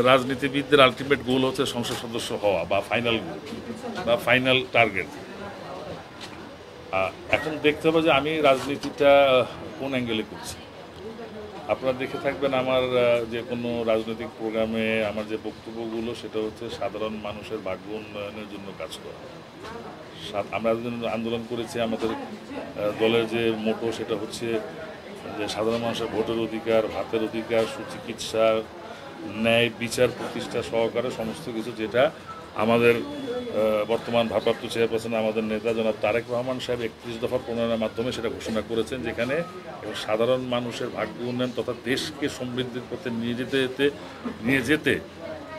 রাজনীতিবিদদের ultimate goal হচ্ছে সংসদ সদস্য হওয়া বা ফাইনাল গোল বা ফাইনাল টার্গেট। এখন দেখতে হবে যে আমি রাজনীতিটা কোন অ্যাঙ্গেলে করছি। আপনারা দেখে থাকবেন আমার যে কোনো রাজনৈতিক প্রোগ্রামে আমার যে বক্তব্যগুলো সেটা হচ্ছে সাধারণ মানুষের ভাগ্য উন্নয়নের জন্য কাজ করা। আমরা আন্দোলন করেছি, আমাদের দলের যে মোটো সেটা হচ্ছে যে সাধারণ মানুষের ভোটের অধিকার, ভাতের অধিকার, সুচিকিৎসা, ন্যায় বিচার প্রতিষ্ঠা সহকারে সমস্ত কিছু, যেটা আমাদের বর্তমান ভারপ্রাপ্ত চেয়ারপারসন আমাদের নেতা জনাব তারেক রহমান সাহেব 31 দফা প্রণয়নের মাধ্যমে সেটা ঘোষণা করেছেন, যেখানে সাধারণ মানুষের ভাগ্য উন্নয়ন তথা দেশকে সমৃদ্ধির পথে নিয়ে যেতে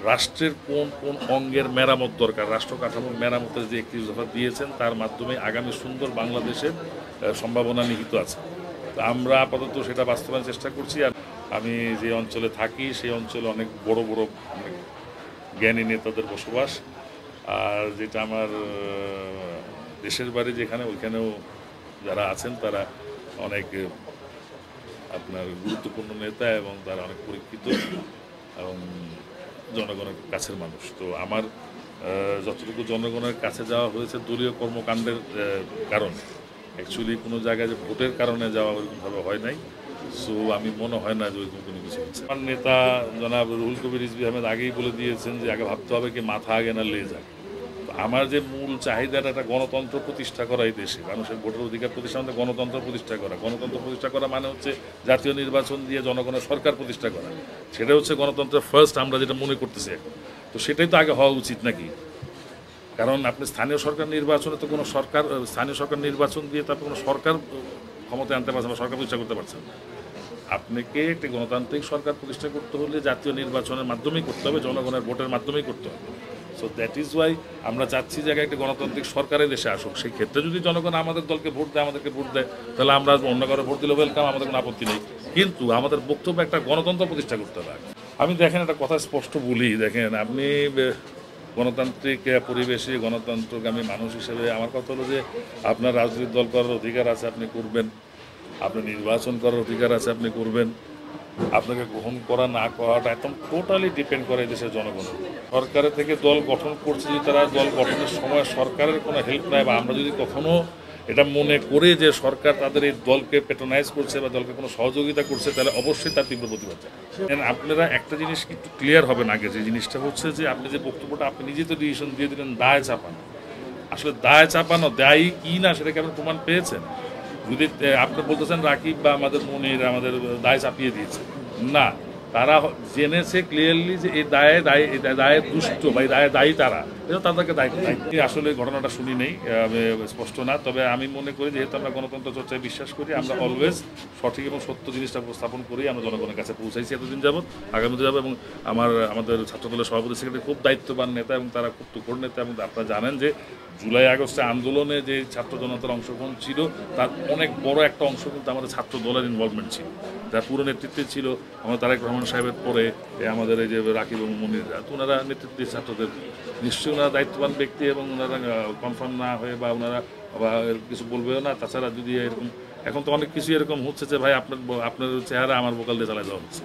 রাষ্ট্রের কোন কোন অঙ্গের মেরামত দরকার, রাষ্ট্র কাঠামোর মেরামতের যে 31 দফা দিয়েছেন, তার মাধ্যমে আগামী সুন্দর বাংলাদেশের সম্ভাবনা নিহিত আছে। তো আমরা আপাতত সেটা বাস্তবায়নের চেষ্টা করছি। আর আমি যে অঞ্চলে থাকি সেই অঞ্চলে অনেক বড় বড় অনেক জ্ঞানী নেতাদের বসবাস। আর যেটা আমার দেশের বাড়ি যেখানে, ওইখানেও যারা আছেন তারা অনেক আপনার গুরুত্বপূর্ণ নেতা এবং তারা অনেক পরীক্ষিত এবং জনগণের কাছের মানুষ। তো আমার যতটুকু জনগণের কাছে যাওয়া হয়েছে দলীয় কর্মকাণ্ডের কারণে, অ্যাকচুয়ালি কোনো জায়গায় যে ভোটের কারণে যাওয়া ওইরকমভাবে হয় নাই। সো আমি মনে হয় না যে ওইরকম কোনো কিছু হচ্ছে। আমার নেতা জনাব রুহুল কবির রিজভী আহমেদ আগেই বলে দিয়েছেন যে আগে ভাবতে হবে কি মাথা আগে না লেজ আগে। আমার যে মূল চাহিদাটা একটা গণতন্ত্র প্রতিষ্ঠা করা এই দেশে, মানুষের ভোটের অধিকার প্রতিষ্ঠা মানে গণতন্ত্র প্রতিষ্ঠা করা। গণতন্ত্র প্রতিষ্ঠা করা মানে হচ্ছে জাতীয় নির্বাচন দিয়ে জনগণের সরকার প্রতিষ্ঠা করা। সেটা হচ্ছে গণতন্ত্রের ফার্স্ট আমরা যেটা মনে করতেছি এখন। তো সেটাই তো আগে হওয়া উচিত নাকি? কারণ আপনি স্থানীয় সরকার নির্বাচনে তো কোনো সরকার, স্থানীয় সরকার নির্বাচন দিয়ে তারপর কোনো সরকার ক্ষমতায় আনতে পারছেন না, সরকার প্রতিষ্ঠা করতে পারছেন না। আপনাকে একটি গণতান্ত্রিক সরকার প্রতিষ্ঠা করতে হলে জাতীয় নির্বাচনের মাধ্যমেই করতে হবে, জনগণের ভোটের মাধ্যমেই করতে হবে। সো দ্যাট ইজ ওয়াই আমরা চাচ্ছি যে একটা গণতান্ত্রিক সরকারের দেশে আসুক। সেই ক্ষেত্রে যদি জনগণ আমাদের দলকে ভোট দেয়, আমাদেরকে ভোট দেয়, তাহলে আমরা অন্য কারো ভোট দিলে ওয়েলকাম, আমাদের কোনো আপত্তি নেই। কিন্তু আমাদের বক্তব্য একটা গণতন্ত্র প্রতিষ্ঠা করতে হবে। আমি দেখেন একটা কথা স্পষ্ট বলি, দেখেন আপনি গণতান্ত্রিক পরিবেশে গণতন্ত্রগামী মানুষ হিসেবে আমার কথা হলো যে আপনার রাজনৈতিক দল করার অধিকার আছে, আপনি করবেন। আপনার নির্বাচন করার অধিকার আছে, আপনি করবেন। আপনাকে গ্রহণ করা না করাটা একদম টোটালি ডিপেন্ড করে দেশের জনগণের। সরকারের থেকে দল গঠন করছে, যদি তারা দল গঠনের সময় সরকারের কোনো হেল্প নেয় বা আমরা যদি কখনো এটা মনে করে যে সরকার তাদের এই দলকে প্যাট্রোনাইজ করছে বা দলকে কোনো সহযোগিতা করছে, তাহলে অবশ্যই তার তীব্র প্রতিবাদ জানায়। আপনারা একটা জিনিস একটু ক্লিয়ার হবেন আগে, যে জিনিসটা হচ্ছে যে আপনি যে বক্তব্যটা আপনি নিজে তো ডিসিশন দিয়ে দিলেন দায় চাপানো। আসলে দায় চাপানো দায়ী কি না সেটাকে আপনি প্রমাণ পেয়েছেন? যদি আপনি বলতেছেন রাকিব বা আমাদের মনির আমাদের দায় চাপিয়ে দিয়েছে, না, তারা জেনেছে ক্লিয়ারলি যে এই দায়ে দুষ্ট বা এই দায়ী তারা, তাদেরকে দায়িত্ব। আসলে ঘটনাটা শুনি নেই, স্পষ্ট না। তবে আমি মনে করি যেহেতু আমরা গণতন্ত্র চর্চায় বিশ্বাস করি, আমরা অলওয়েজ সঠিক এবং সত্য জিনিসটা উপস্থাপন করি, আমরা জনগণের কাছে পৌঁছাইছি এতদিন যাবৎ, আগামীতে যাবো। এবং আমাদের ছাত্রদলের সভাপতি সেক্রেটারি খুব দায়িত্ববান নেতা এবং তারা খুব তুখোড় নেতা। এবং আপনারা জানেন যে জুলাই আগস্টে আন্দোলনে যে ছাত্র জনতার অংশগ্রহণ ছিল, তার অনেক বড় একটা অংশ কিন্তু আমাদের ছাত্র দলের ইনভলভমেন্ট ছিল, যার পুরো নেতৃত্বে ছিল আমাদের তারেক রহমান সাহেবের পরে আমাদের এই যে রাকিব এবং মনিররা। তো ওনারা নেতৃত্ব দিয়ে ছাত্রদের, নিশ্চয়ই ওনারা দায়িত্ববান ব্যক্তি এবং ওনারা কনফার্ম না হয়ে বা ওনারা কিছু বলবেও না। তাছাড়া যদি এরকম এখন তো অনেক কিছু এরকম হচ্ছে যে ভাই আপনার চেহারা আমার বোকাল দিয়ে চালায় দেওয়া হচ্ছে।